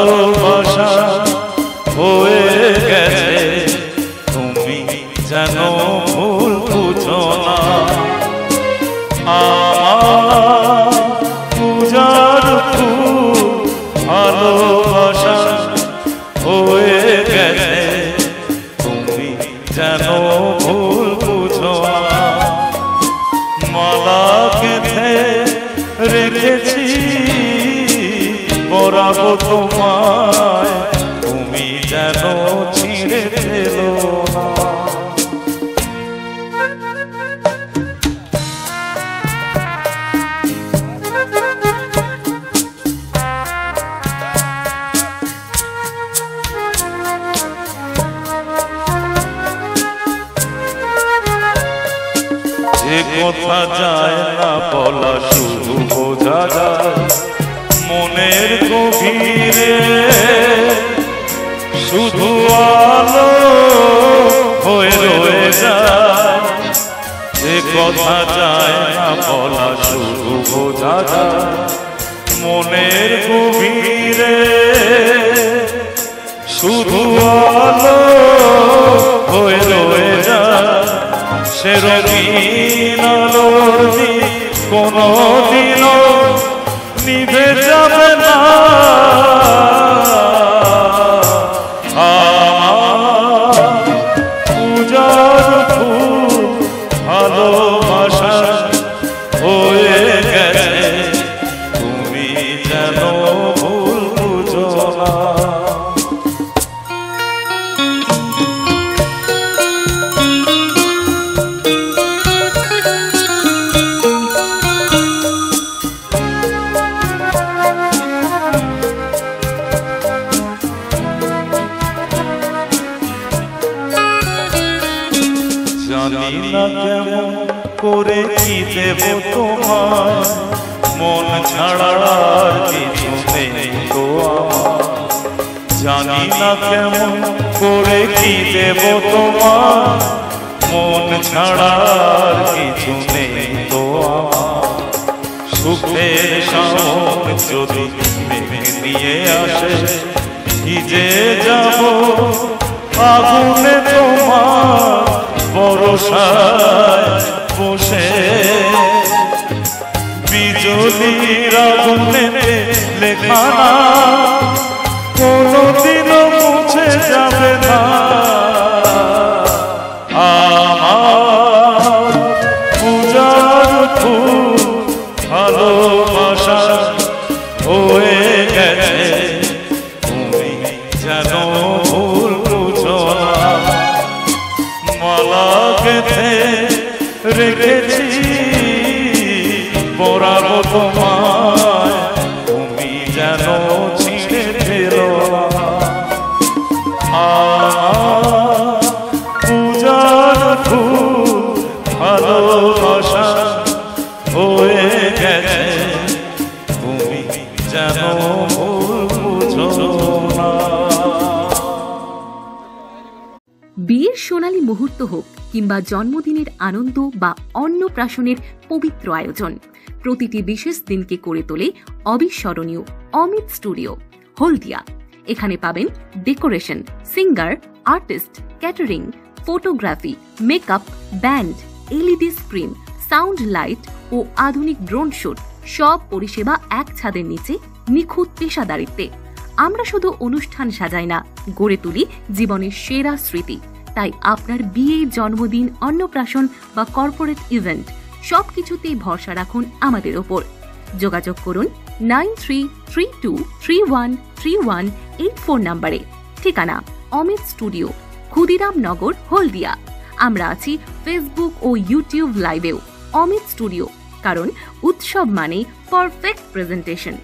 ভালোবাসা হয়ে গেছে, তুমি যেন ভুল বুঝো না। আমার পূজার ফুল ভালোবাসা হয়ে গেছে, তুমি যেন ভুল বুঝো না। মালা গেঁথে রেখেছি পরাবো তোমায়, তুমি যেন ছিঁড়ে ফেলো না। যে কথা যায় না বলা শুধু বোঝা যায় মনের গভীরে, শুধু আলো হয়ে রয়ে যায়। যে কথা যায় না বলা শুধু বোঝা যায় মনের গভীরে, শুধু আলো হয়ে রয়ে যায়। সে রঙিন আলো কোনদিনও নিভে যাবে না। পূজার ফুল ভালোবাসা হয়ে গেছে, তুমি যেন ভুল বুঝো না। জানি না কেমন করে কি দেব তোমায়, মন ছাড়া আর কিছু নেই তো আমার। জানি না কেমন করে কি দেব তোমায়, মন ছাড়া আর কিছু নেই তো আমার। সুখের শাওন যদি মেঘ নিয়ে আসে, ভিজে যাব আগুনে তোমার বরসায় বসে। বিজলির আগুনে লেখা নাম কোনদিনও মুছে যাবে না। আমার পূজার ফুল ভালোবাসা হয়ে গেছে, তুমি যেন ভুল বুঝো না। মালা গেঁথে রেখেছি পরাবো তোমায়, তুমি যেন ছিঁড়ে ফেলো না। পূজার ফুল ভালোবাসা হয়ে গেছে, তুমি যেন ভুল বুঝো না। বিয়ের সোনালী মুহূর্ত হোক কিংবা জন্মদিনের আনন্দ বা অন্নপ্রাশনের পবিত্র আয়োজন, প্রতিটি বিশেষ দিনকে করে তোলে অবিস্মরণীয় অমিত স্টুডিও হলদিয়া। এখানে পাবেন decoration, singer, artist, catering, photography, makeup, band, LED screen, sound light ও আধুনিক ড্রোন শুট, সব পরিষেবা এক ছাদের নিচে নিখুঁত পেশাদারিত্বে। আমরা শুধু অনুষ্ঠান সাজাই না, গড়ে তুলি জীবনের সেরা স্মৃতি। তাই আপনার বিয়ে, জন্মদিন, অন্নপ্রাশন বা কর্পোরেট ইভেন্ট সবকিছুতেই ভরসা রাখুন আমাদের ওপর। যোগাযোগ করুন 9332313184 নম্বরে। ঠিকানা অমিত স্টুডিও, ক্ষুদিরাম নগর, হলদিয়া। আমরা আছি ফেসবুক ও ইউটিউব লাইভেও। অমিত স্টুডিও, কারণ উৎসব মানে পারফেক্ট প্রেজেন্টেশন।